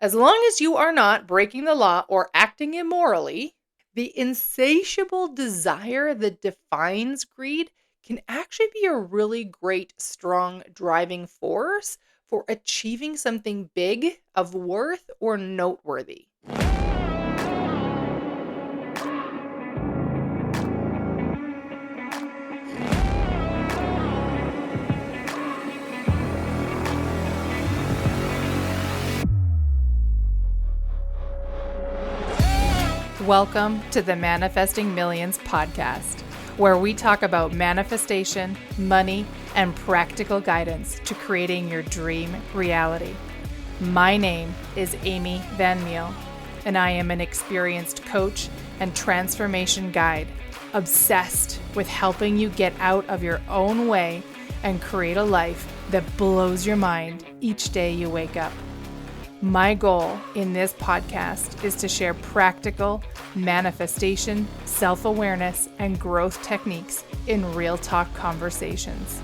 As long as you are not breaking the law or acting immorally, the insatiable desire that defines greed can actually be a really great, strong driving force for achieving something big, of worth, or noteworthy. Welcome to the Manifesting Millions podcast, where we talk about manifestation, money, and practical guidance to creating your dream reality. My name is Amy Van Meel, and I am an experienced coach and transformation guide, obsessed with helping you get out of your own way and create a life that blows your mind each day you wake up. My goal in this podcast is to share practical manifestation, self-awareness, and growth techniques in real talk conversations.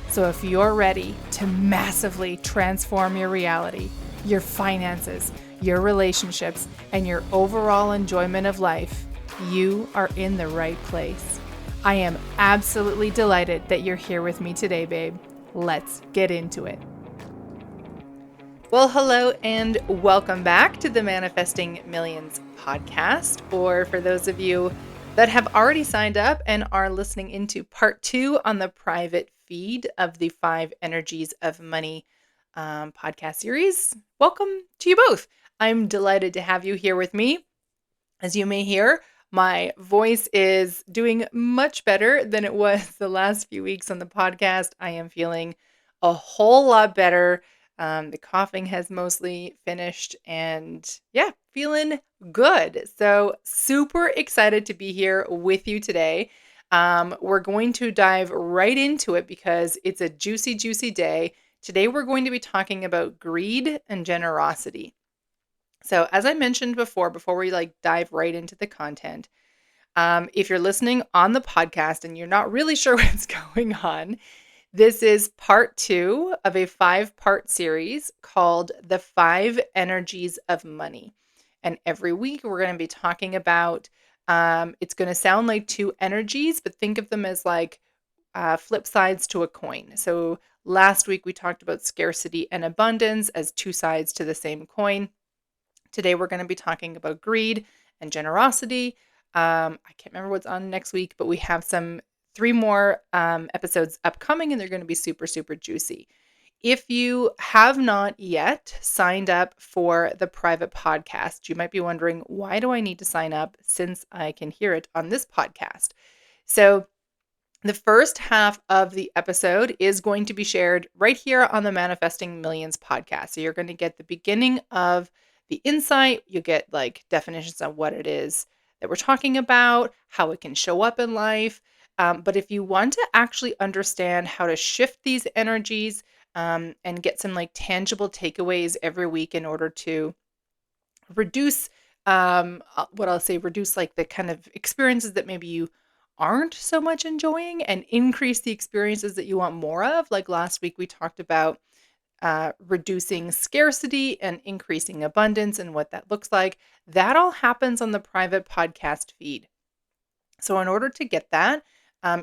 So if you're ready to massively transform your reality, your finances, your relationships, and your overall enjoyment of life, you are in the right place. I am absolutely delighted that you're here with me today, babe. Let's get into it. Well, hello and welcome back to the Manifesting Millions podcast, or for those of you that have already signed up and are listening into part 2 on the private feed of the 5 Energies of Money podcast series. Welcome to you both. I'm delighted to have you here with me. As you may hear, my voice is doing much better than it was the last few weeks on the podcast. I am feeling a whole lot better. The coughing has mostly finished and feeling good. So super excited to be here with you today. We're going to dive right into it because it's a juicy, juicy day. Today, we're going to be talking about greed and generosity. So as I mentioned before we dive right into the content, if you're listening on the podcast and you're not really sure what's going on, this is part 2 of a 5-part series called The 5 Energies of Money. And every week we're going to be talking about, it's going to sound like 2 energies, but think of them as like flip sides to a coin. So last week we talked about scarcity and abundance as 2 sides to the same coin. Today we're going to be talking about greed and generosity. I can't remember what's on next week, but we have 3 more episodes upcoming, and they're going to be super, super juicy. If you have not yet signed up for the private podcast, you might be wondering, why do I need to sign up since I can hear it on this podcast? So the first half of the episode is going to be shared right here on the Manifesting Millions podcast. So you're going to get the beginning of the insight. You get like definitions of what it is that we're talking about, how it can show up in life. But if you want to actually understand how to shift these energies and get some like tangible takeaways every week in order to reduce reduce like the kind of experiences that maybe you aren't so much enjoying and increase the experiences that you want more of. Like last week, we talked about reducing scarcity and increasing abundance and what that looks like. That all happens on the private podcast feed. So in order to get that,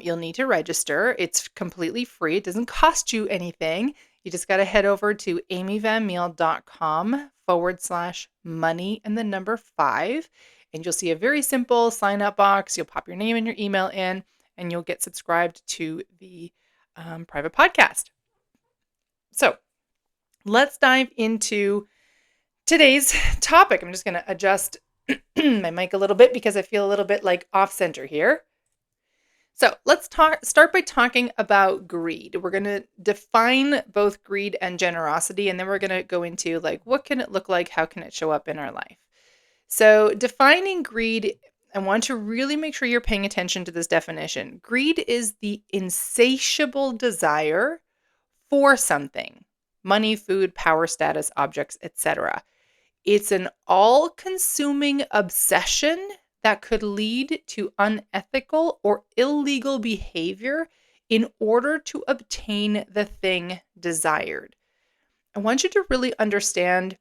you'll need to register. It's completely free. It doesn't cost you anything. You just got to head over to amyvanmeel.com/money and the number 5. And you'll see a very simple sign up box. You'll pop your name and your email in, and you'll get subscribed to the private podcast. So let's dive into today's topic. I'm just going to adjust my mic a little bit because I feel a little bit like off center here. So let's start by talking about greed. We're going to define both greed and generosity, and then we're going to go into like, what can it look like? How can it show up in our life? So defining greed, I want to really make sure you're paying attention to this definition. Greed is the insatiable desire for something: money, food, power, status, objects, etc. It's an all-consuming obsession that could lead to unethical or illegal behavior in order to obtain the thing desired. I want you to really understand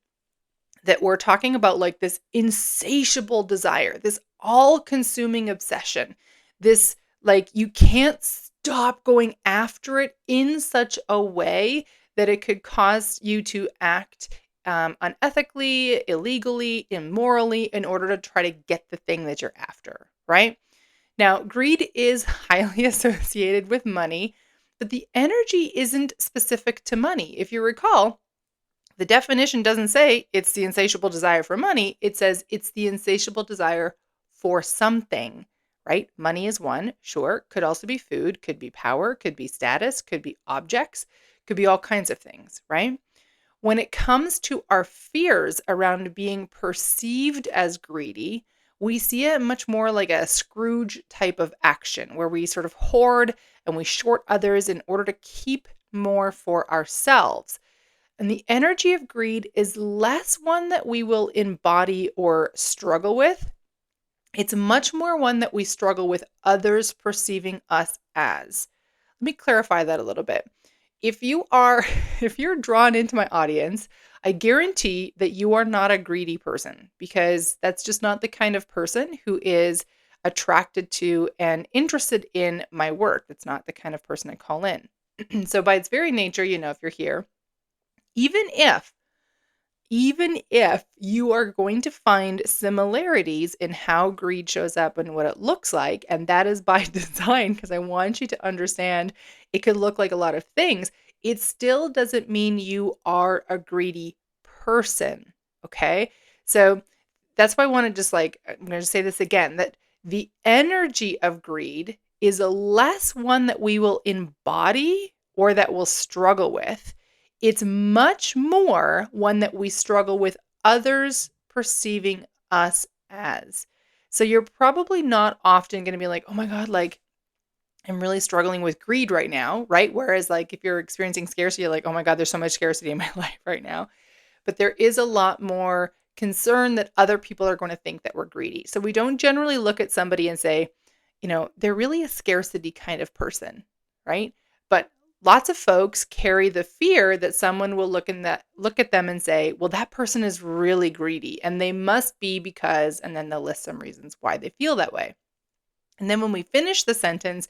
that we're talking about like this insatiable desire, this all-consuming obsession, this like you can't stop going after it in such a way that it could cause you to act unethically, illegally, immorally in order to try to get the thing that you're after, right? Now, greed is highly associated with money, but the energy isn't specific to money. If you recall, the definition doesn't say it's the insatiable desire for money. It says it's the insatiable desire for something, right? Money is one, sure. Could also be food, could be power, could be status, could be objects, could be all kinds of things, right? When it comes to our fears around being perceived as greedy, we see it much more like a Scrooge type of action where we sort of hoard and we short others in order to keep more for ourselves. And the energy of greed is less one that we will embody or struggle with. It's much more one that we struggle with others perceiving us as. Let me clarify that a little bit. If you are if you're drawn into my audience, I guarantee that you are not a greedy person because that's just not the kind of person who is attracted to and interested in my work. That's not the kind of person I call in. So by its very nature, if you're here, even if even if you are going to find similarities in how greed shows up and what it looks like, and that is by design, because I want you to understand it could look like a lot of things, it still doesn't mean you are a greedy person. Okay. So that's why I want to just I'm going to say this again that the energy of greed is a less one that we will embody or that we'll struggle with. It's much more one that we struggle with others perceiving us as. So you're probably not often going to be like, oh my God, like I'm really struggling with greed right now, right? Whereas like if you're experiencing scarcity, you're like, oh my God, there's so much scarcity in my life right now. But there is a lot more concern that other people are going to think that we're greedy. So we don't generally look at somebody and say, they're really a scarcity kind of person, right? But lots of folks carry the fear that someone will look at them and say, well, that person is really greedy and they must be because, and then they'll list some reasons why they feel that way. And then when we finish the sentence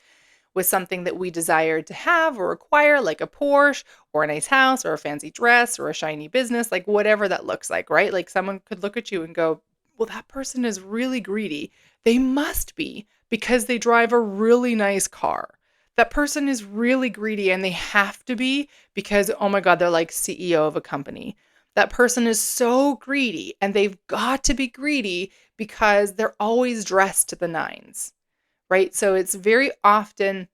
with something that we desire to have or acquire, like a Porsche or a nice house or a fancy dress or a shiny business, like whatever that looks like, right? Like someone could look at you and go, well, that person is really greedy. They must be because they drive a really nice car. That person is really greedy and they have to be because, oh my God, they're like CEO of a company. That person is so greedy and they've got to be greedy because they're always dressed to the nines, right? So it's very often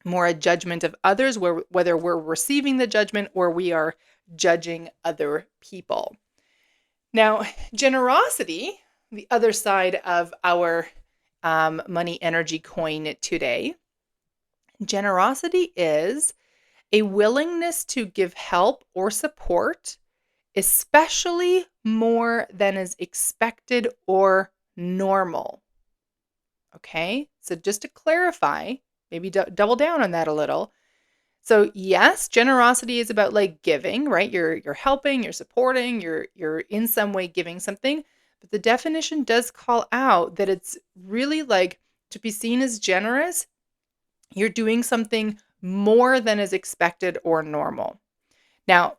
more a judgment of others, whether we're receiving the judgment or we are judging other people. Now, generosity, the other side of our money energy coin today, generosity is a willingness to give help or support, especially more than is expected or normal. Okay, so just to clarify, maybe double down on that a little. So yes, generosity is about like giving, right? You're helping, you're supporting, you're in some way giving something, but the definition does call out that it's really like to be seen as generous, you're doing something more than is expected or normal. Now,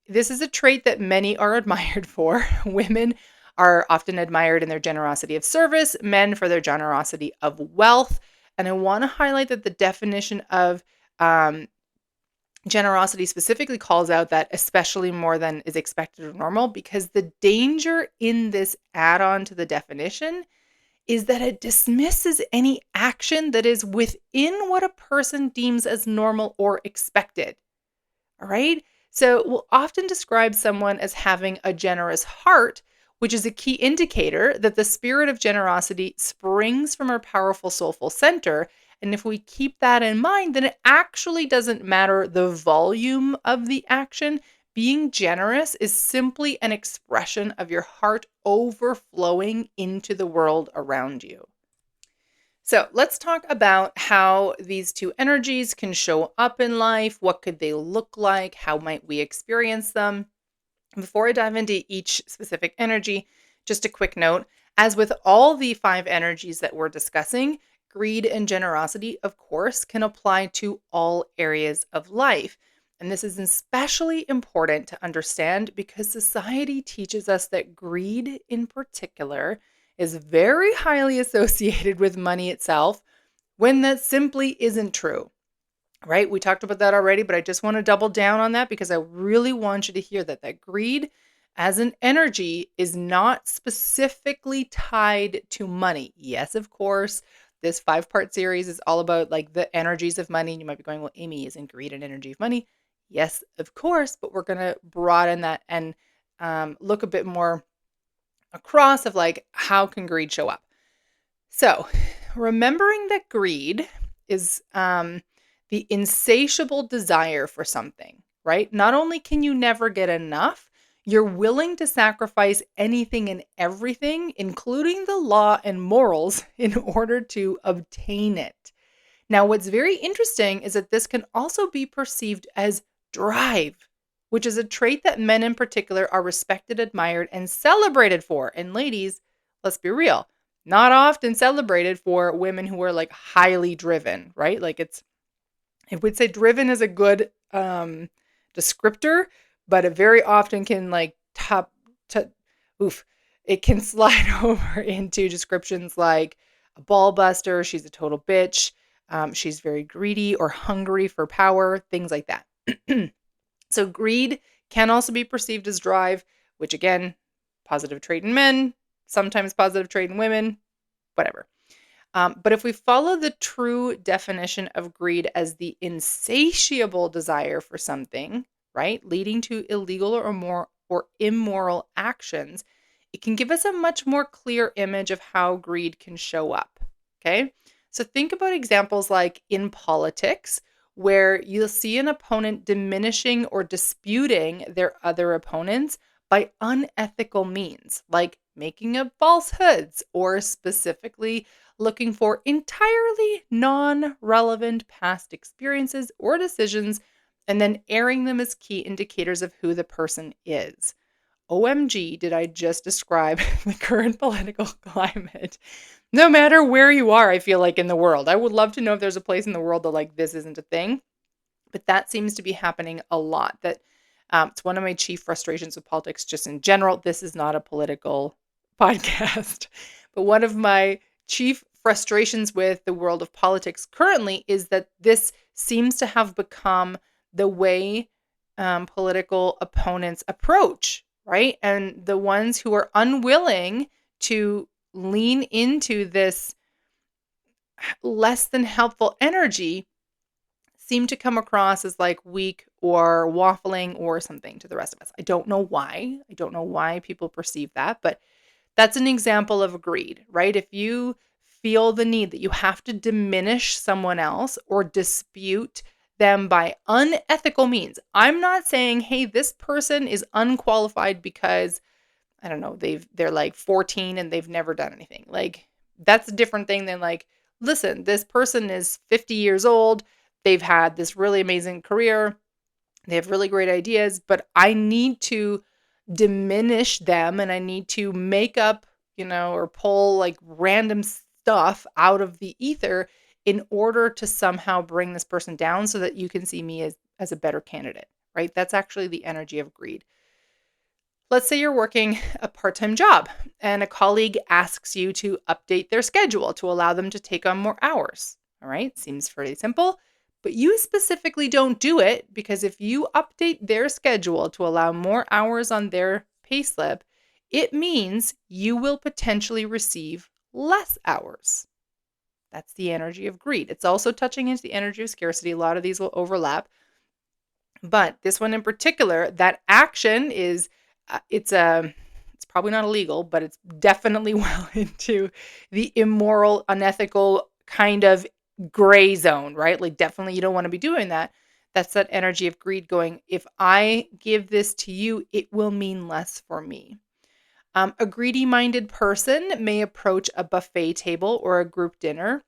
this is a trait that many are admired for. Women are often admired in their generosity of service, men for their generosity of wealth. And I want to highlight that the definition of generosity specifically calls out that especially more than is expected or normal, because the danger in this add-on to the definition is that it dismisses any action that is within what a person deems as normal or expected. All right. So we'll often describe someone as having a generous heart, which is a key indicator that the spirit of generosity springs from our powerful soulful center. And if we keep that in mind, then it actually doesn't matter the volume of the action. Being generous is simply an expression of your heart overflowing into the world around you. So let's talk about how these two energies can show up in life. What could they look like? How might we experience them? Before I dive into each specific energy, just a quick note. As with all the 5 energies that we're discussing, greed and generosity, of course, can apply to all areas of life. And this is especially important to understand because society teaches us that greed, in particular, is very highly associated with money itself, when that simply isn't true. Right? We talked about that already, but I just want to double down on that because I really want you to hear that greed as an energy is not specifically tied to money. Yes, of course, this 5-part series is all about like the energies of money. And you might be going, well, Amy, isn't greed an energy of money? Yes, of course, but we're going to broaden that and look a bit more across of like how can greed show up. So, remembering that greed is the insatiable desire for something, right? Not only can you never get enough, you're willing to sacrifice anything and everything, including the law and morals, in order to obtain it. Now, what's very interesting is that this can also be perceived as drive, which is a trait that men in particular are respected, admired, and celebrated for. And ladies, let's be real, not often celebrated for women who are like highly driven, right? Like I would say driven is a good descriptor, but it very often can like it can slide over into descriptions like a ball buster, she's a total bitch, she's very greedy or hungry for power, things like that. So greed can also be perceived as drive, which again, positive trait in men, sometimes positive trait in women, whatever. But if we follow the true definition of greed as the insatiable desire for something, right, leading to illegal or immoral actions, it can give us a much more clear image of how greed can show up. Okay. So think about examples like in politics, where you'll see an opponent diminishing or disputing their other opponents by unethical means, like making up falsehoods or specifically looking for entirely non-relevant past experiences or decisions and then airing them as key indicators of who the person is. OMG, did I just describe the current political climate? No matter where you are, I feel like in the world. I would love to know if there's a place in the world that like this isn't a thing, but that seems to be happening a lot. That it's one of my chief frustrations with politics just in general. This is not a political podcast, but one of my chief frustrations with the world of politics currently is that this seems to have become the way political opponents approach, right? And the ones who are unwilling to lean into this less than helpful energy seem to come across as like weak or waffling or something to the rest of us. I don't know why. I don't know why people perceive that, but that's an example of greed, right? If you feel the need that you have to diminish someone else or dispute them by unethical means. I'm not saying, hey, this person is unqualified because I don't know, they're like 14 and they've never done anything. Like that's a different thing than like, listen, this person is 50 years old. They've had this really amazing career. They have really great ideas, but I need to diminish them and I need to make up, or pull like random stuff out of the ether in order to somehow bring this person down so that you can see me as a better candidate, right? That's actually the energy of greed. Let's say you're working a part-time job and a colleague asks you to update their schedule to allow them to take on more hours. All right, seems pretty simple, but you specifically don't do it because if you update their schedule to allow more hours on their payslip, it means you will potentially receive less hours. That's the energy of greed. It's also touching into the energy of scarcity. A lot of these will overlap. But this one in particular, that action is it's probably not illegal, but it's definitely well into the immoral, unethical kind of gray zone, right? Like definitely you don't want to be doing that. That's that energy of greed going, if I give this to you, it will mean less for me. A greedy-minded person may approach a buffet table or a group dinner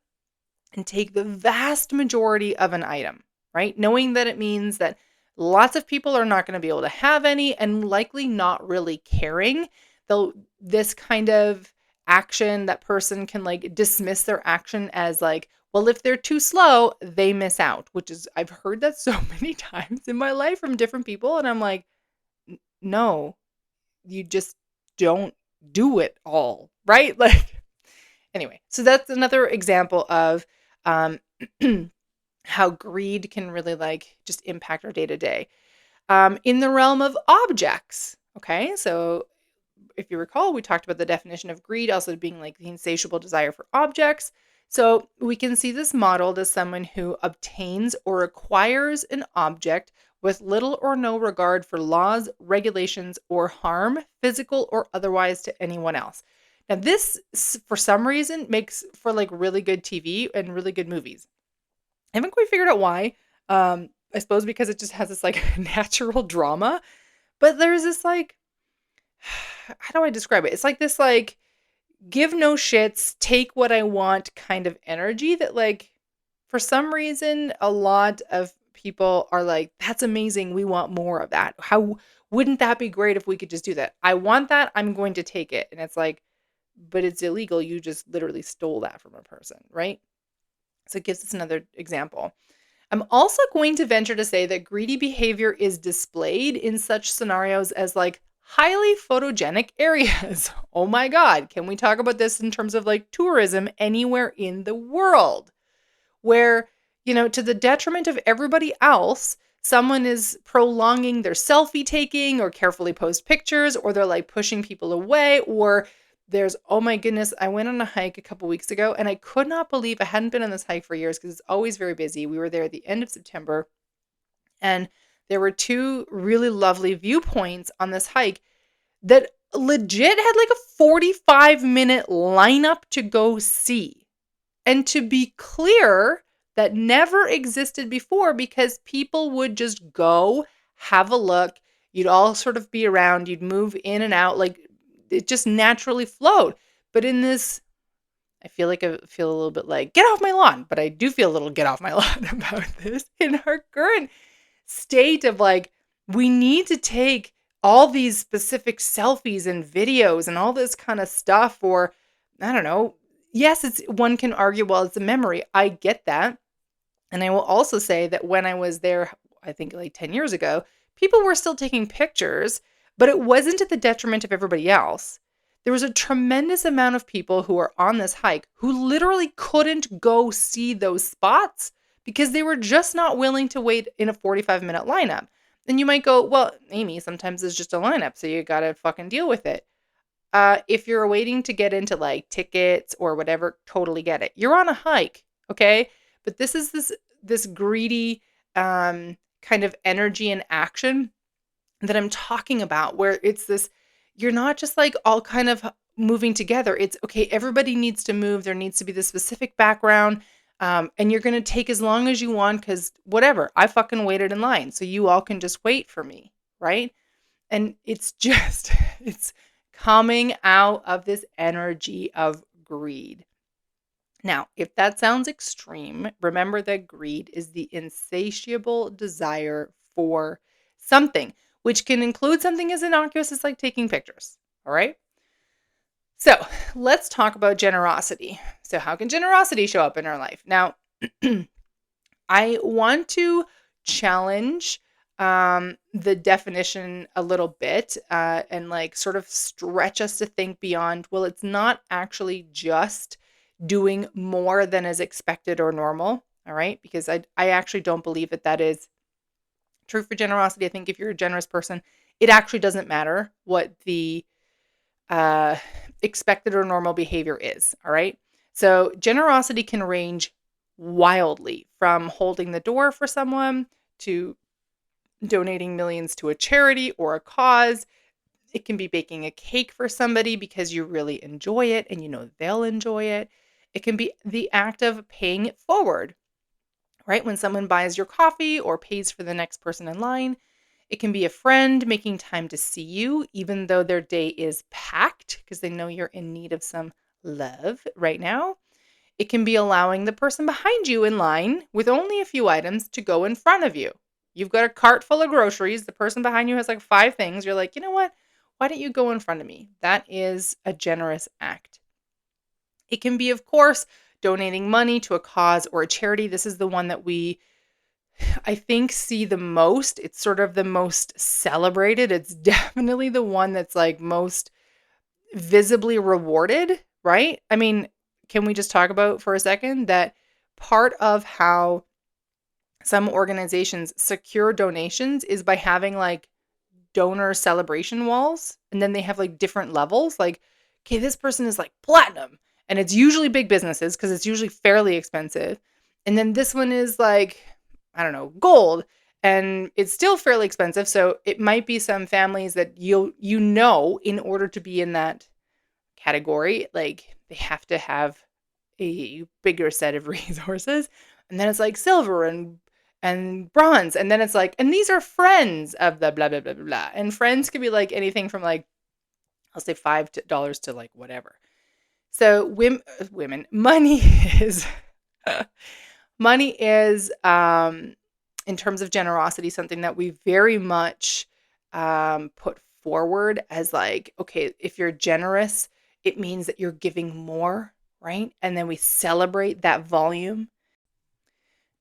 and take the vast majority of an item, right? Knowing that it means that Lots of people are not going to be able to have any and likely not really caring. Though this kind of action, that person can like dismiss their action as like, well, if they're too slow, they miss out, which is, I've heard that so many times in my life from different people. And I'm like, no, you just don't do it all, right? Like, anyway, so that's another example of um, how greed can really like just impact our day to day. In the realm of objects, okay, so if you recall, we talked about the definition of greed also being like the insatiable desire for objects. So we can see this modeled as someone who obtains or acquires an object with little or no regard for laws, regulations, or harm, physical or otherwise, to anyone else. Now, this, for some reason, makes for like really good TV and really good movies. I haven't quite figured out why. I suppose because it just has this like natural drama, but there's this like, how do I describe it? It's like this like give no shits, take what I want kind of energy that like for some reason a lot of people are like, that's amazing. We want more of that. How wouldn't that be great if we could just do that? I want that. I'm going to take it. And it's like, but it's illegal. You just literally stole that from a person, right? So it gives us another example. I'm also going to venture to say that greedy behavior is displayed in such scenarios as like highly photogenic areas. Oh my God. Can we talk about this in terms of like tourism anywhere in the world where, to the detriment of everybody else, someone is prolonging their selfie taking or carefully post pictures, or they're like pushing people away, or there's, oh my goodness, I went on a hike a couple weeks ago and I could not believe I hadn't been on this hike for years because it's always very busy. We were there at the end of September and there were two really lovely viewpoints on this hike that legit had like a 45-minute lineup to go see. And to be clear, that never existed before because people would just go have a look. You'd all sort of be around, you'd move in and out, like it just naturally flowed. But in this, I feel like I feel a little bit like, get off my lawn, but I do feel a little get off my lawn about this in our current state of like, we need to take all these specific selfies and videos and all this kind of stuff, or I don't know. Yes, it's one can argue, well, it's a memory. I get that. And I will also say that when I was there, I think like 10 years ago, people were still taking pictures, but it wasn't to the detriment of everybody else. There was a tremendous amount of people who were on this hike who literally couldn't go see those spots because they were just not willing to wait in a 45-minute lineup. And you might go, well, Amy, sometimes it's just a lineup, so you got to fucking deal with it. If you're waiting to get into like tickets or whatever, totally get it. You're on a hike, okay? But this is this greedy kind of energy and action that I'm talking about, where it's this, you're not just like all kind of moving together. It's okay, everybody needs to move. There needs to be the specific background. And you're going to take as long as you want because whatever, I fucking waited in line. So you all can just wait for me, right? And it's just, it's coming out of this energy of greed. Now, if that sounds extreme, remember that greed is the insatiable desire for something, which can include something as innocuous as like taking pictures. All right. So let's talk about generosity. So, how can generosity show up in our life? Now, I want to challenge the definition a little bit and like sort of stretch us to think beyond, well, it's not actually just doing more than is expected or normal. All right. Because I actually don't believe that that is true for generosity. I think if you're a generous person, it actually doesn't matter what the expected or normal behavior is. All right. So generosity can range wildly from holding the door for someone to donating millions to a charity or a cause. It can be baking a cake for somebody because you really enjoy it and you know they'll enjoy it. It can be the act of paying it forward, right? When someone buys your coffee or pays for the next person in line. It can be a friend making time to see you, even though their day is packed because they know you're in need of some love right now. It can be allowing the person behind you in line with only a few items to go in front of you. You've got a cart full of groceries. The person behind you has like 5 things. You're like, "You know what? Why don't you go in front of me?" That is a generous act. It can be, of course, donating money to a cause or a charity. This is the one that we, I think, see the most. It's sort of the most celebrated. It's definitely the one that's like most visibly rewarded, right? I mean, can we just talk about for a second that part of how some organizations secure donations is by having like donor celebration walls, and then they have like different levels. Like, okay, this person is like platinum, and it's usually big businesses because it's usually fairly expensive. And then this one is like, I don't know, gold, and it's still fairly expensive. So it might be some families that in order to be in that category, like they have to have a bigger set of resources. And then it's like silver and bronze. And then it's like, and these are friends of the blah blah blah blah blah. And friends could be like anything from like, I'll say $5 to like whatever. So women, money is money is in terms of generosity something that we very much put forward as like, okay, if you're generous, it means that you're giving more, right? And then we celebrate that volume.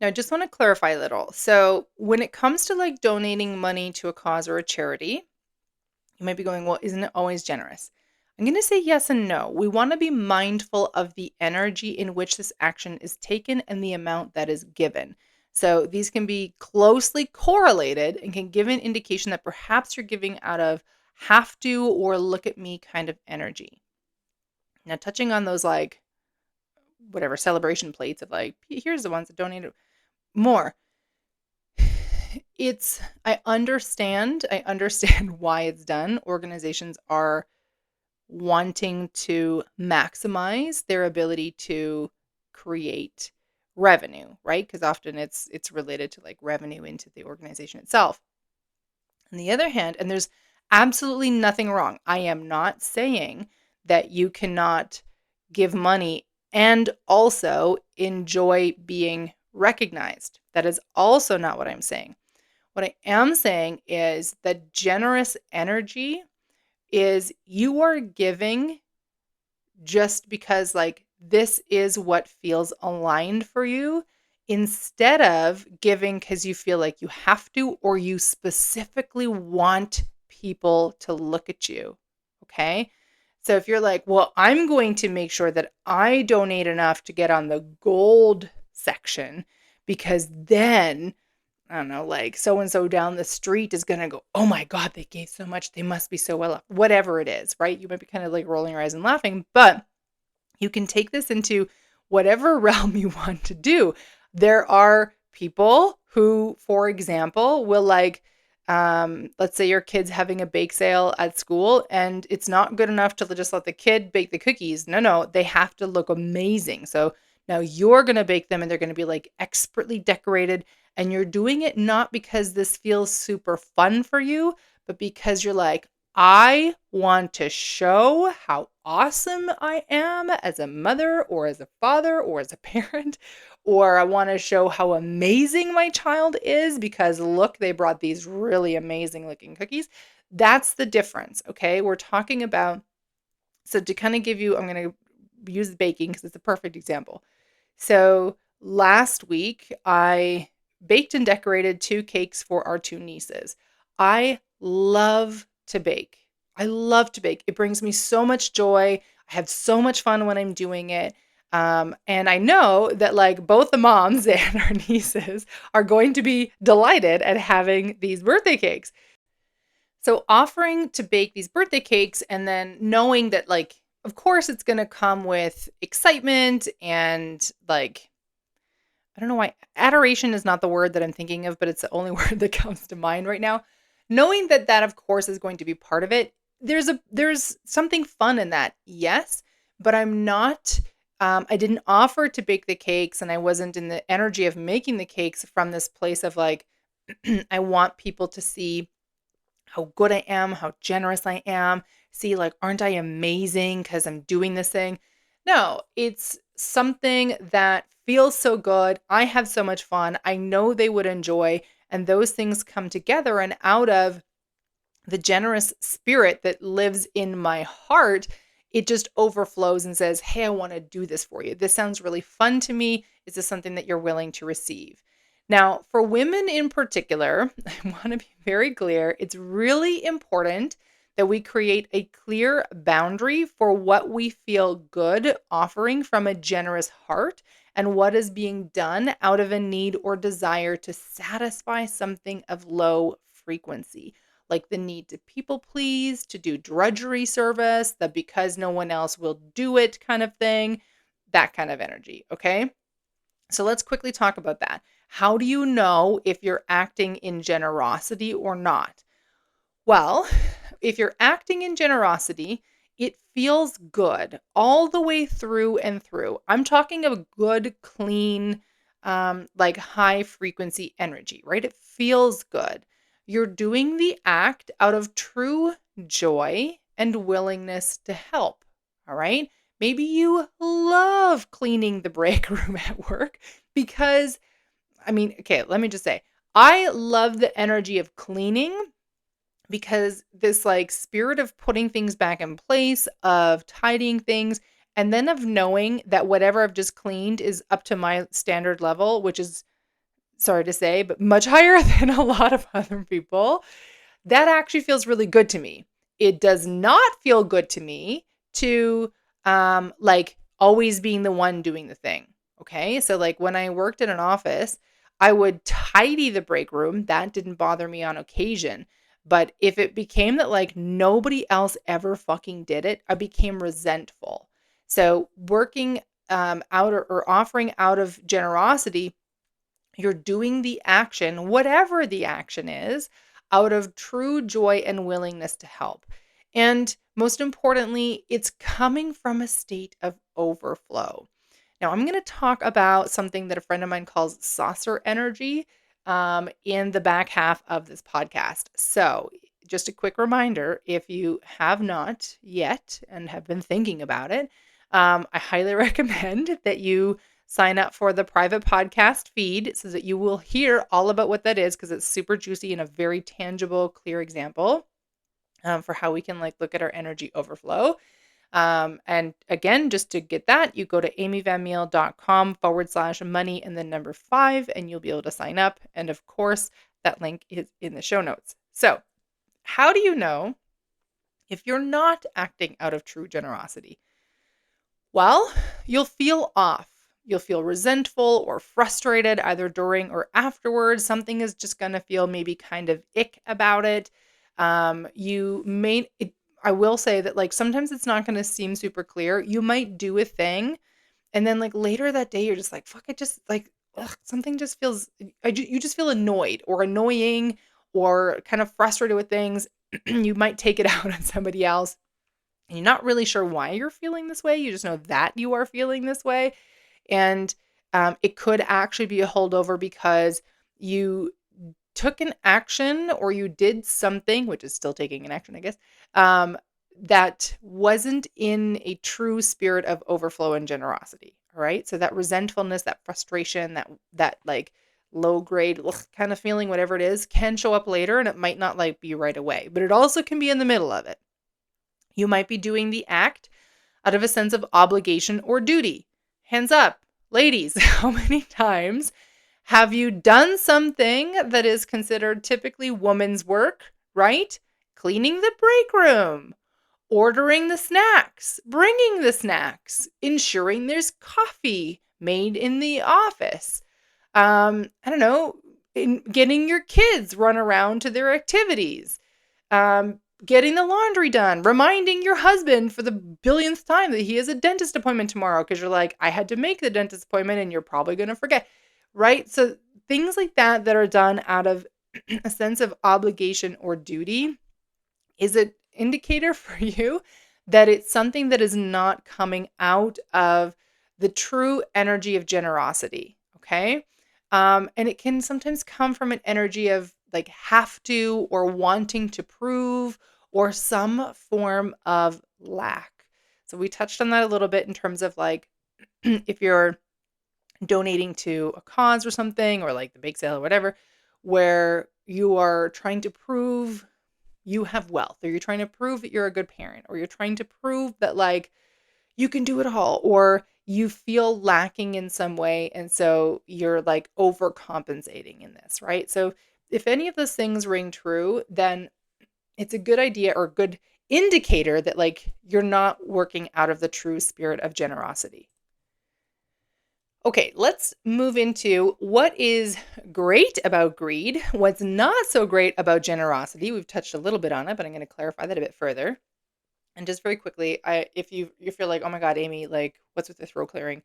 Now, I just want to clarify a little. So, when it comes to like donating money to a cause or a charity, you might be going, well, isn't it always generous? I'm going to say yes and no. We want to be mindful of the energy in which this action is taken and the amount that is given. So, these can be closely correlated and can give an indication that perhaps you're giving out of have to or look at me kind of energy. Now, touching on those like whatever celebration plates of like, here's the ones that donated more. I understand why it's done. Organizations are wanting to maximize their ability to create revenue, right? Because often it's related to like revenue into the organization itself. On the other hand, and there's absolutely nothing wrong. I am not saying that you cannot give money and also enjoy being recognized. That is also not what I'm saying. What I am saying is that generous energy is you are giving just because like this is what feels aligned for you instead of giving because you feel like you have to or you specifically want people to look at you. Okay. So if you're like, well, I'm going to make sure that I donate enough to get on the gold section because then I don't know, like so and so down the street is going to go, oh my God, they gave so much. They must be so well off. Whatever it is, right? You might be kind of like rolling your eyes and laughing, but you can take this into whatever realm you want to do. There are people who, for example, will like, let's say your kid's having a bake sale at school and it's not good enough to just let the kid bake the cookies. No, they have to look amazing. So now you're going to bake them and they're going to be like expertly decorated. And you're doing it not because this feels super fun for you, but because you're like, I want to show how awesome I am as a mother or as a father or as a parent, or I want to show how amazing my child is because look, they brought these really amazing looking cookies. That's the difference, okay? We're talking about, so to kind of give you, I'm going to use baking because it's a perfect example. So last week, I baked and decorated 2 cakes for our 2 nieces. I love to bake. I love to bake. It brings me so much joy. I have so much fun when I'm doing it. And I know that like both the moms and our nieces are going to be delighted at having these birthday cakes. So offering to bake these birthday cakes and then knowing that like, of course it's going to come with excitement and like, I don't know why adoration is not the word that I'm thinking of, but it's the only word that comes to mind right now. Knowing that that of course is going to be part of it. There's something fun in that. Yes, but I'm not I didn't offer to bake the cakes and I wasn't in the energy of making the cakes from this place of like I want people to see how good I am, how generous I am. See, like, aren't I amazing because I'm doing this thing? No, it's something that feels so good. I have so much fun. I know they would enjoy. And those things come together, and out of the generous spirit that lives in my heart, it just overflows and says, hey, I want to do this for you. This sounds really fun to me. Is this something that you're willing to receive? Now, for women in particular, I want to be very clear. It's really important that we create a clear boundary for what we feel good offering from a generous heart and what is being done out of a need or desire to satisfy something of low frequency, like the need to people please, to do drudgery service, the because no one else will do it kind of thing, that kind of energy. Okay. So let's quickly talk about that. How do you know if you're acting in generosity or not? Well, if you're acting in generosity, it feels good all the way through and through. I'm talking of good, clean, like high frequency energy, right? It feels good. You're doing the act out of true joy and willingness to help. All right. Maybe you love cleaning the break room at work because, okay, let me just say, I love the energy of cleaning because this like spirit of putting things back in place, of tidying things, and then of knowing that whatever I've just cleaned is up to my standard level, which is, sorry to say, but much higher than a lot of other people, that actually feels really good to me. It does not feel good to me to like always being the one doing the thing. Okay. So like when I worked in an office, I would tidy the break room. That didn't bother me on occasion. But if it became that like nobody else ever fucking did it, I became resentful. So working out or offering out of generosity, you're doing the action, whatever the action is, out of true joy and willingness to help. And most importantly, it's coming from a state of overflow. Now, I'm going to talk about something that a friend of mine calls saucer energy in the back half of this podcast. So, just a quick reminder, if you have not yet and have been thinking about it, I highly recommend that you sign up for the private podcast feed so that you will hear all about what that is, because it's super juicy and a very tangible, clear example for how we can like look at our energy overflow. And again, just to get that, you go to amyvanmeal.com/money and then number 5, and you'll be able to sign up. And of course, that link is in the show notes. So how do you know if you're not acting out of true generosity? Well, you'll feel off. You'll feel resentful or frustrated either during or afterwards. Something is just going to feel maybe kind of ick about it. I will say that like sometimes it's not going to seem super clear. You might do a thing and then like later that day you're just like, fuck, it just like, ugh, something just feels, you just feel annoyed or annoying or kind of frustrated with things. You might take it out on somebody else. And you're not really sure why you're feeling this way. You just know that you are feeling this way. And it could actually be a holdover because you took an action or you did something, which is still taking an action, I guess, that wasn't in a true spirit of overflow and generosity. All right. So that resentfulness, that frustration, that like low grade kind of feeling, whatever it is, can show up later, and it might not like be right away, but it also can be in the middle of it. You might be doing the act out of a sense of obligation or duty. Hands up, ladies, how many times have you done something that is considered typically woman's work, right? Cleaning the break room, ordering the snacks, bringing the snacks, ensuring there's coffee made in the office. I don't know, getting your kids run around to their activities. Getting the laundry done, reminding your husband for the billionth time that he has a dentist appointment tomorrow because you're like, I had to make the dentist appointment and you're probably going to forget, right? So things like that are done out of a sense of obligation or duty is an indicator for you that it's something that is not coming out of the true energy of generosity, okay? And it can sometimes come from an energy of like have to or wanting to prove or some form of lack. So we touched on that a little bit in terms of like if you're donating to a cause or something or like the bake sale or whatever, where you are trying to prove you have wealth, or you're trying to prove that you're a good parent, or you're trying to prove that like you can do it all, or you feel lacking in some way. And so you're like overcompensating in this, right? So if any of those things ring true, then it's a good idea or a good indicator that like you're not working out of the true spirit of generosity. Okay, let's move into what is great about greed, what's not so great about generosity. We've touched a little bit on it, but I'm going to clarify that a bit further. And just very quickly, if you're like, oh my God, Amy, like, what's with the throat clearing?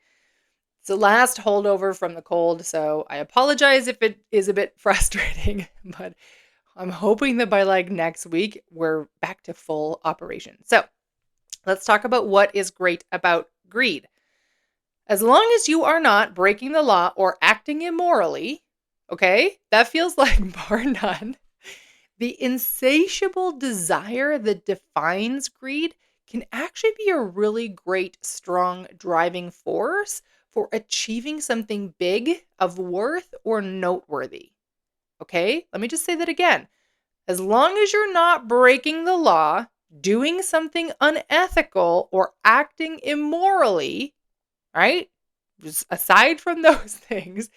It's the last holdover from the cold, so I apologize if it is a bit frustrating, but I'm hoping that by like next week we're back to full operation. So let's talk about what is great about greed. As long as you are not breaking the law or acting immorally, okay, that feels like bar none. The insatiable desire that defines greed can actually be a really great, strong driving force for achieving something big, of worth, or noteworthy. Okay, let me just say that again. As long as you're not breaking the law, doing something unethical, or acting immorally, right? Just aside from those things,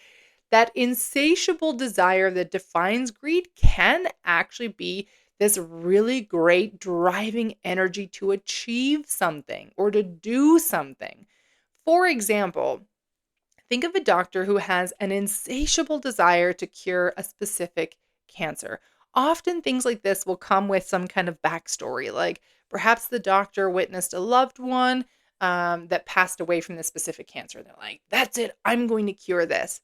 that insatiable desire that defines greed can actually be this really great driving energy to achieve something or to do something. For example, think of a doctor who has an insatiable desire to cure a specific cancer. Often things like this will come with some kind of backstory, like perhaps the doctor witnessed a loved one that passed away from this specific cancer. They're like, that's it, I'm going to cure this.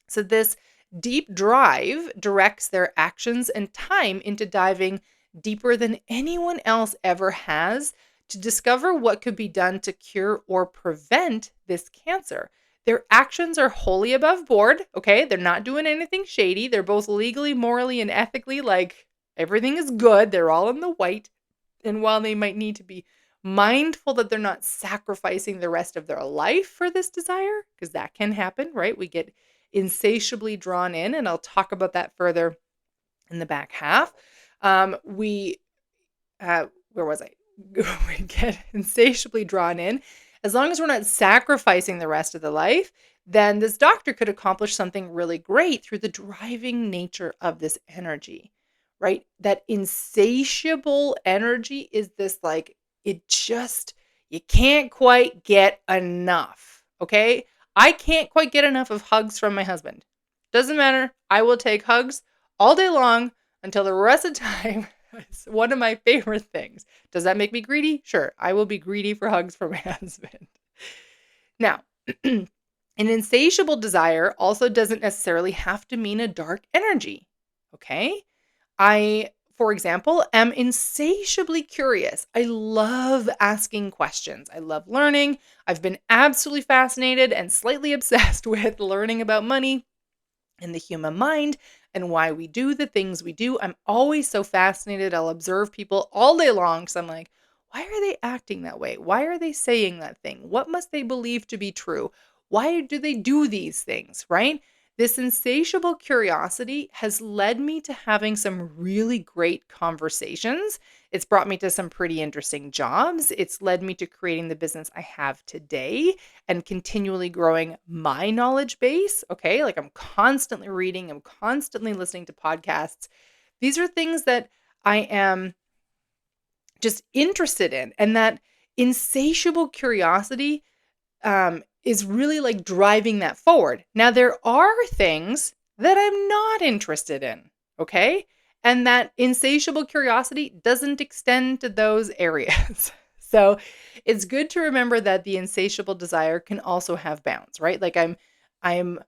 So this deep drive directs their actions and time into diving deeper than anyone else ever has to discover what could be done to cure or prevent this cancer. Their actions are wholly above board, okay? They're not doing anything shady. They're both legally, morally, and ethically like everything is good. They're all in the white. And while they might need to be mindful that they're not sacrificing the rest of their life for this desire, because that can happen, right? We get insatiably drawn in, and I'll talk about that further in the back half. We where was I? We get insatiably drawn in. As long as we're not sacrificing the rest of the life, then this doctor could accomplish something really great through the driving nature of this energy, right? That insatiable energy is this like, it just, you can't quite get enough, okay? I can't quite get enough of hugs from my husband. Doesn't matter. I will take hugs all day long until the rest of the time. It's one of my favorite things. Does that make me greedy? Sure. I will be greedy for hugs from my husband. Now, an insatiable desire also doesn't necessarily have to mean a dark energy. Okay? I, for example, am insatiably curious. I love asking questions. I love learning. I've been absolutely fascinated and slightly obsessed with learning about money and the human mind and why we do the things we do. I'm always so fascinated. I'll observe people all day long because I'm like, why are they acting that way? Why are they saying that thing? What must they believe to be true? Why do they do these things, right? This insatiable curiosity has led me to having some really great conversations. It's brought me to some pretty interesting jobs. It's led me to creating the business I have today and continually growing my knowledge base. Okay. Like I'm constantly reading, I'm constantly listening to podcasts. These are things that I am just interested in. And that insatiable curiosity is really like driving that forward. Now, there are things that I'm not interested in. Okay. And that insatiable curiosity doesn't extend to those areas. So it's good to remember that the insatiable desire can also have bounds, right? Like I'm I'm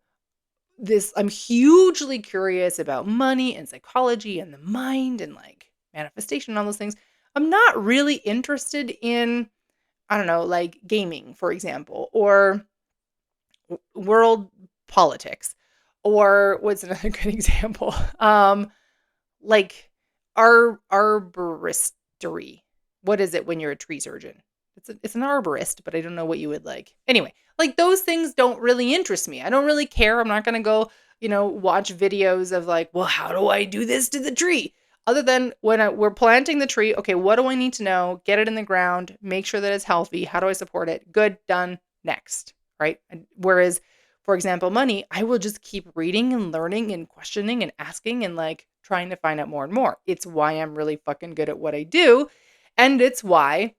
hugely curious about money and psychology and the mind and like manifestation and all those things. I'm not really interested in, I don't know, like gaming, for example, or world politics, or what's another good example? Like arboristery. What is it when you're a tree surgeon? It's an arborist, but I don't know what you would like. Anyway, like those things don't really interest me. I don't really care. I'm not going to go, watch videos of like, well, how do I do this to the tree? Other than when we're planting the tree, okay, what do I need to know? Get it in the ground, make sure that it's healthy. How do I support it? Good, done, next, right? Whereas, for example, money, I will just keep reading and learning and questioning and asking and like trying to find out more and more. It's why I'm really fucking good at what I do. And it's why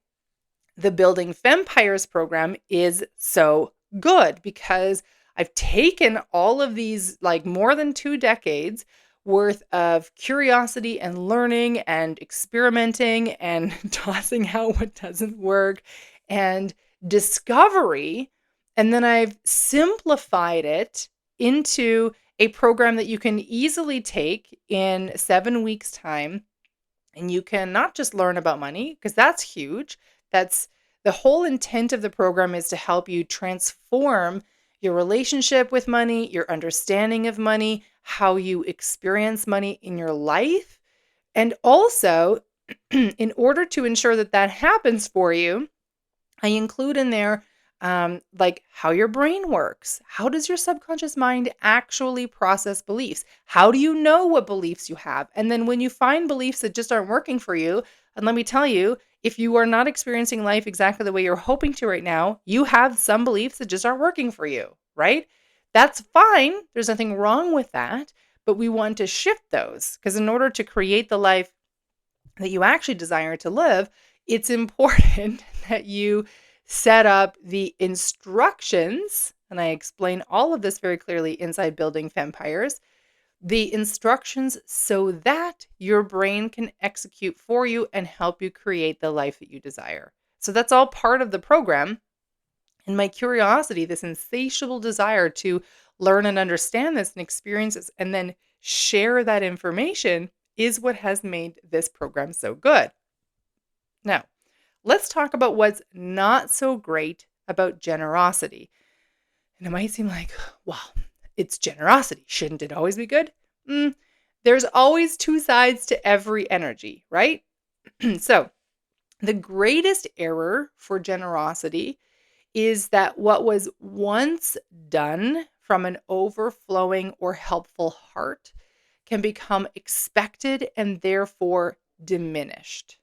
the Building Vampires program is so good, because I've taken all of these, like more than 2 decades worth of curiosity and learning and experimenting and tossing out what doesn't work and discovery. And then I've simplified it into a program that you can easily take in 7 weeks' time, and you can not just learn about money, because that's huge. That's the whole intent of the program, is to help you transform your relationship with money, your understanding of money, how you experience money in your life. And also, in order to ensure that that happens for you, I include in there like how your brain works. How does your subconscious mind actually process beliefs? How do you know what beliefs you have? And then when you find beliefs that just aren't working for you, and let me tell you, if you are not experiencing life exactly the way you're hoping to right now, you have some beliefs that just aren't working for you, right? That's fine. There's nothing wrong with that. But we want to shift those, because in order to create the life that you actually desire to live, it's important that you set up the instructions. And I explain all of this very clearly inside Building Vampires. The instructions so that your brain can execute for you and help you create the life that you desire. So that's all part of the program. And my curiosity, this insatiable desire to learn and understand this and experience this and then share that information, is what has made this program so good. Now, let's talk about what's not so great about generosity. And it might seem like, well, it's generosity. Shouldn't it always be good? There's always two sides to every energy, right? So the greatest error for generosity is that what was once done from an overflowing or helpful heart can become expected and therefore diminished.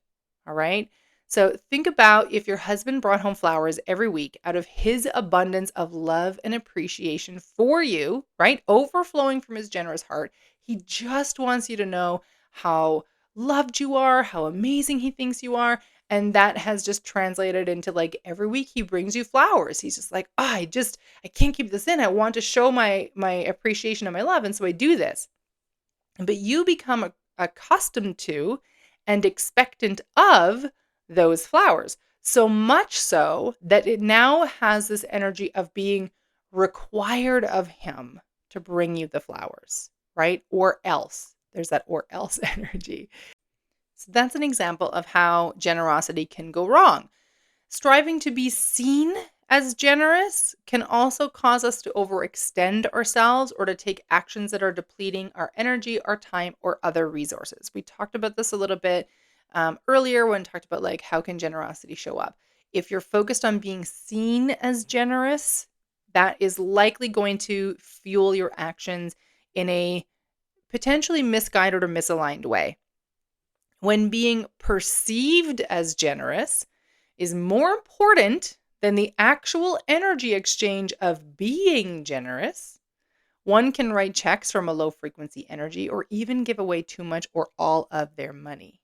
All right. So think about if your husband brought home flowers every week out of his abundance of love and appreciation for you, right? Overflowing from his generous heart. He just wants you to know how loved you are, how amazing he thinks you are. And that has just translated into like every week he brings you flowers. He's just like, oh, I can't keep this in. I want to show my appreciation and my love. And so I do this. But you become accustomed to and expectant of those flowers. So much so that it now has this energy of being required of him to bring you the flowers, right? Or else. There's that or else energy. So that's an example of how generosity can go wrong. Striving to be seen as generous can also cause us to overextend ourselves or to take actions that are depleting our energy, our time, or other resources. We talked about this a little bit earlier when we talked about like how can generosity show up. If you're focused on being seen as generous, that is likely going to fuel your actions in a potentially misguided or misaligned way. When being perceived as generous is more important than the actual energy exchange of being generous, one can write checks from a low frequency energy or even give away too much or all of their money.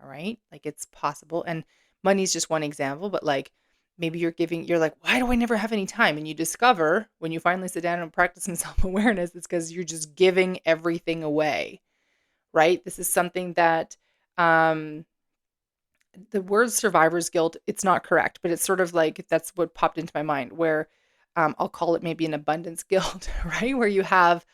All right. Like it's possible. And money is just one example, but like maybe you're like, why do I never have any time? And you discover when you finally sit down and practice some self-awareness, it's because you're just giving everything away. Right. This is something that the word survivor's guilt, it's not correct, but it's sort of like that's what popped into my mind where I'll call it maybe an abundance guilt, right? Where you have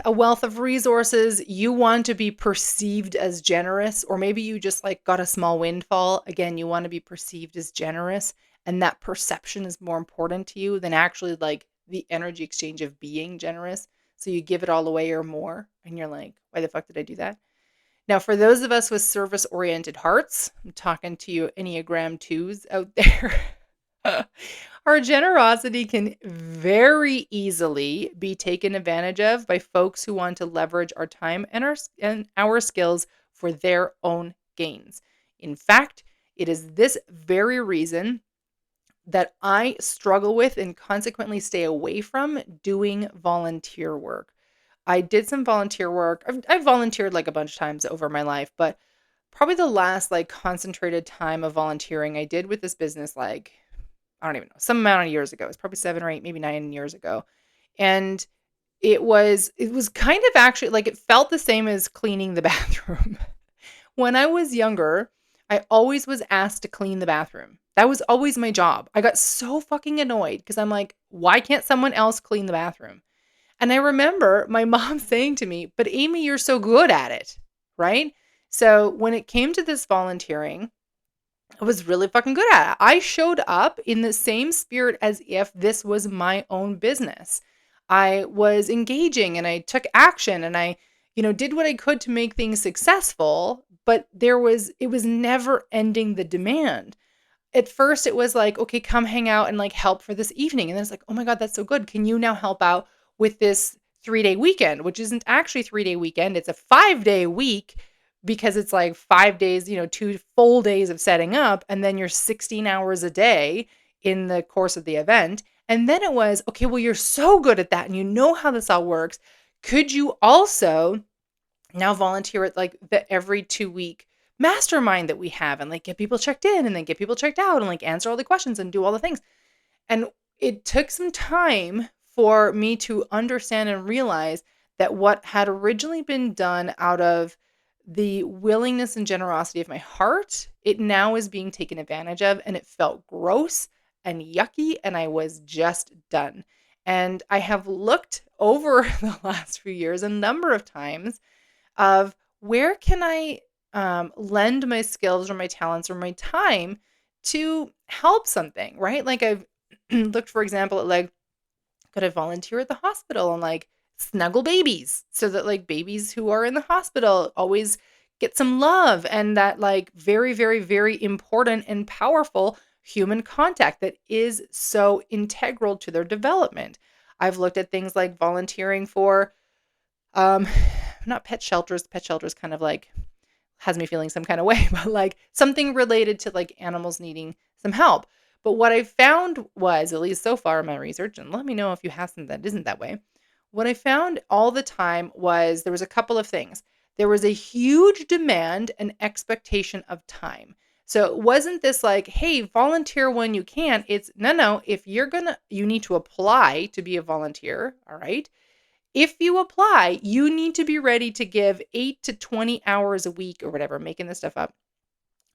a wealth of resources, you want to be perceived as generous, or maybe you just like got a small windfall. Again, you want to be perceived as generous, and that perception is more important to you than actually like the energy exchange of being generous. So you give it all away or more, and you're like, why the fuck did I do that? Now, for those of us with service-oriented hearts, I'm talking to you Enneagram 2s out there. Our generosity can very easily be taken advantage of by folks who want to leverage our time and our skills for their own gains. In fact, it is this very reason that I struggle with and consequently stay away from doing volunteer work. I did some volunteer work. I've volunteered like a bunch of times over my life, but probably the last like concentrated time of volunteering I did with this business, like, I don't even know, some amount of years ago. It's probably 7 or 8, maybe 9 years ago. And it was kind of actually like it felt the same as cleaning the bathroom. When I was younger, I always was asked to clean the bathroom. That was always my job. I got so fucking annoyed because I'm like, why can't someone else clean the bathroom? And I remember my mom saying to me, "But Amy, you're so good at it." Right? So when it came to this volunteering, I was really fucking good at it. I showed up in the same spirit as if this was my own business. I was engaging and I took action and I did what I could to make things successful, but it was never ending the demand. At first it was like, okay, come hang out and like help for this evening. And then it's like, oh my God, that's so good. Can you now help out with this 3-day weekend, which isn't actually 3-day weekend. It's a 5-day week because it's like 5 days, 2 full days of setting up. And then you're 16 hours a day in the course of the event. And then it was, okay, well, you're so good at that and you know how this all works. Could you also now volunteer at like the every 2-week mastermind that we have and like get people checked in and then get people checked out and like answer all the questions and do all the things. And it took some time for me to understand and realize that what had originally been done out of the willingness and generosity of my heart, it now is being taken advantage of. And it felt gross and yucky. And I was just done. And I have looked over the last few years a number of times of where can I lend my skills or my talents or my time to help something, right? Like I've looked, for example, at like, could I volunteer at the hospital and like snuggle babies so that like babies who are in the hospital always get some love and that like very, very, very important and powerful human contact that is so integral to their development. I've looked at things like volunteering for um not pet shelters. Pet shelters kind of like has me feeling some kind of way, but like something related to like animals needing some help. But what I found was, at least so far in my research, and let me know if you have something that isn't that way. What I found all the time was there was a couple of things. There was a huge demand and expectation of time. So it wasn't this like, hey, volunteer when you can. It's no, if you need to apply to be a volunteer. All right. If you apply, you need to be ready to give 8 to 20 hours a week or whatever, making this stuff up.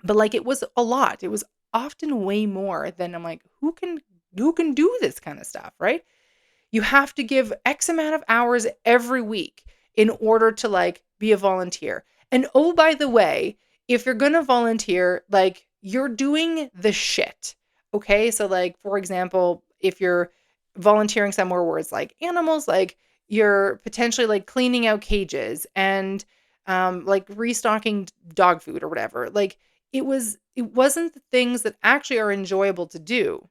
But like it was a lot. It was often way more than I'm like, who can do this kind of stuff, right? You have to give X amount of hours every week in order to like be a volunteer. And oh, by the way, if you're going to volunteer, like you're doing the shit. Okay? So like for example, if you're volunteering somewhere where it's like animals, like you're potentially like cleaning out cages and like restocking dog food or whatever. Like it wasn't the things that actually are enjoyable to do.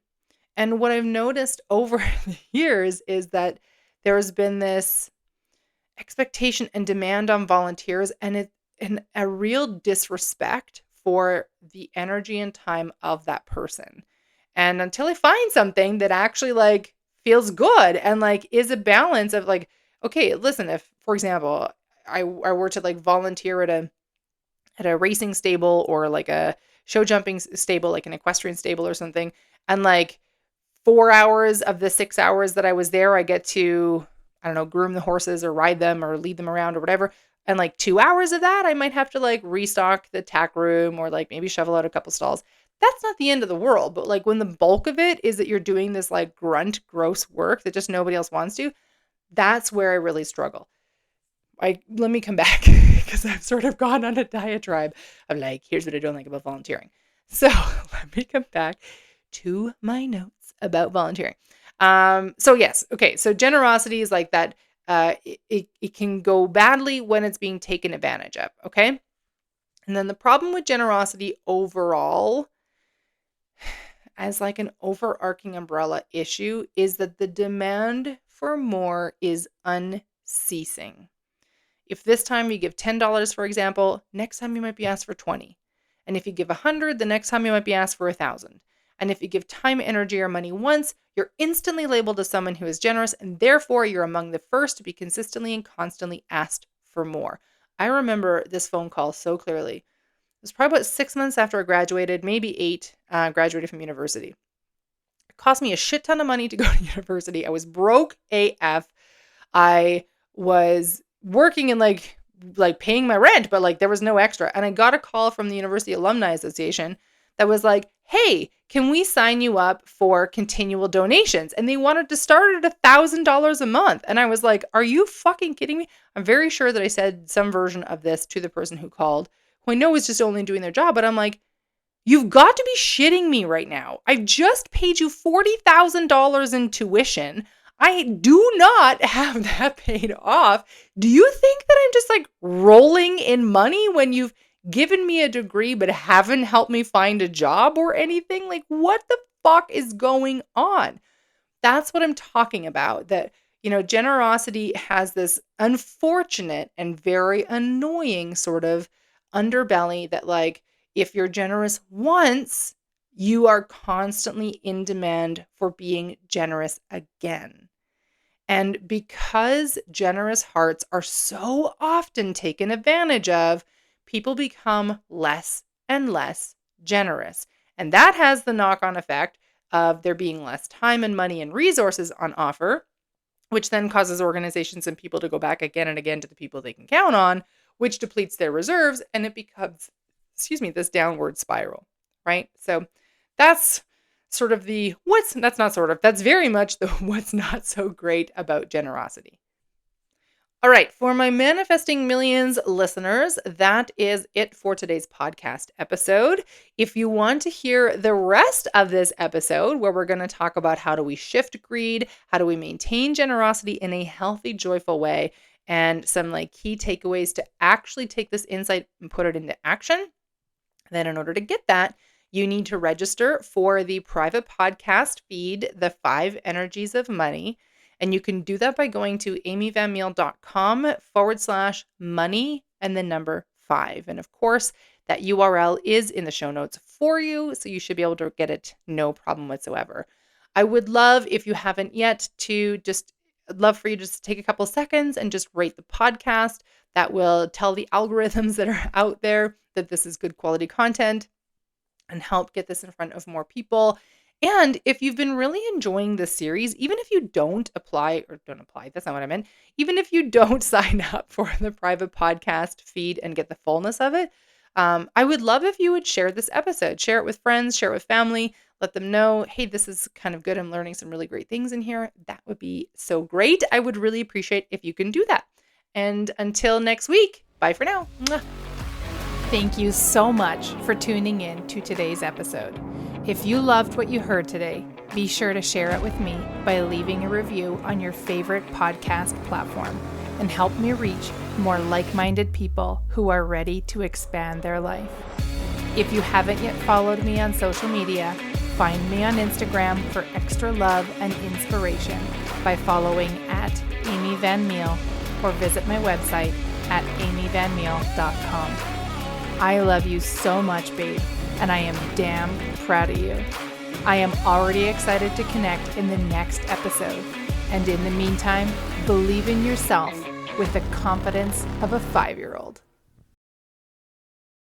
And what I've noticed over the years is that there's been this expectation and demand on volunteers and a real disrespect for the energy and time of that person. And until I find something that actually like feels good and like is a balance of like, okay, listen, if for example, I were to like volunteer at a racing stable or like a show jumping stable, like an equestrian stable or something, and like 4 hours of the 6 hours that I was there, I get to, I don't know, groom the horses or ride them or lead them around or whatever. And like 2 hours of that, I might have to like restock the tack room or like maybe shovel out a couple stalls. That's not the end of the world. But like when the bulk of it is that you're doing this like grunt, gross work that just nobody else wants to, that's where I really struggle. Let me come back because I've sort of gone on a diatribe of like, here's what I don't like about volunteering. So let me come back to my notes about volunteering. So yes, okay. So generosity is like that. It can go badly when it's being taken advantage of. Okay. And then the problem with generosity overall, as like an overarching umbrella issue is that the demand for more is unceasing. If this time you give $10, for example, next time you might be asked for 20. And if you give 100, the next time you might be asked for 1,000. And if you give time, energy, or money once, you're instantly labeled as someone who is generous, and therefore you're among the first to be consistently and constantly asked for more. I remember this phone call so clearly. It was probably about 6 months after I graduated, maybe 8, graduated from university. It cost me a shit ton of money to go to university. I was broke AF. I was working and like paying my rent, but like there was no extra. And I got a call from the University Alumni Association that was like, hey, can we sign you up for continual donations? And they wanted to start at $1,000 a month. And I was like, are you fucking kidding me? I'm very sure that I said some version of this to the person who called, who I know was just only doing their job. But I'm like, you've got to be shitting me right now. I just paid you $40,000 in tuition. I do not have that paid off. Do you think that I'm just like rolling in money when you've given me a degree but haven't helped me find a job or anything? Like, what the fuck is going on? That's what I'm talking about. That, generosity has this unfortunate and very annoying sort of underbelly that, like, if you're generous once, you are constantly in demand for being generous again. And because generous hearts are so often taken advantage of, people become less and less generous. And that has the knock-on effect of there being less time and money and resources on offer, which then causes organizations and people to go back again and again to the people they can count on, which depletes their reserves, and it becomes, this downward spiral, right? So that's sort of that's very much the what's not so great about generosity. All right, for my Manifesting Millions listeners, that is it for today's podcast episode. If you want to hear the rest of this episode, where we're going to talk about how do we shift greed, how do we maintain generosity in a healthy, joyful way, and some like key takeaways to actually take this insight and put it into action, then in order to get that, you need to register for the private podcast feed, The 5 Energies of Money. And you can do that by going to amyvanmeal.com/money and the number 5. And of course, that URL is in the show notes for you, so you should be able to get it no problem whatsoever. I would love, if you haven't yet, I'd love for you to just take a couple seconds and just rate the podcast. That will tell the algorithms that are out there that this is good quality content and help get this in front of more people. And if you've been really enjoying this series, even if you don't apply, that's not what I meant. Even if you don't sign up for the private podcast feed and get the fullness of it, I would love if you would share this episode. Share it with friends, share it with family, let them know, hey, this is kind of good. I'm learning some really great things in here. That would be so great. I would really appreciate if you can do that. And until next week, bye for now. Mwah. Thank you so much for tuning in to today's episode. If you loved what you heard today, be sure to share it with me by leaving a review on your favorite podcast platform and help me reach more like-minded people who are ready to expand their life. If you haven't yet followed me on social media, find me on Instagram for extra love and inspiration by following @AmyVanMeal or visit my website at amyvanmeal.com. I love you so much, babe, and I am damn proud of you. I am already excited to connect in the next episode. And in the meantime, believe in yourself with the confidence of a 5-year-old.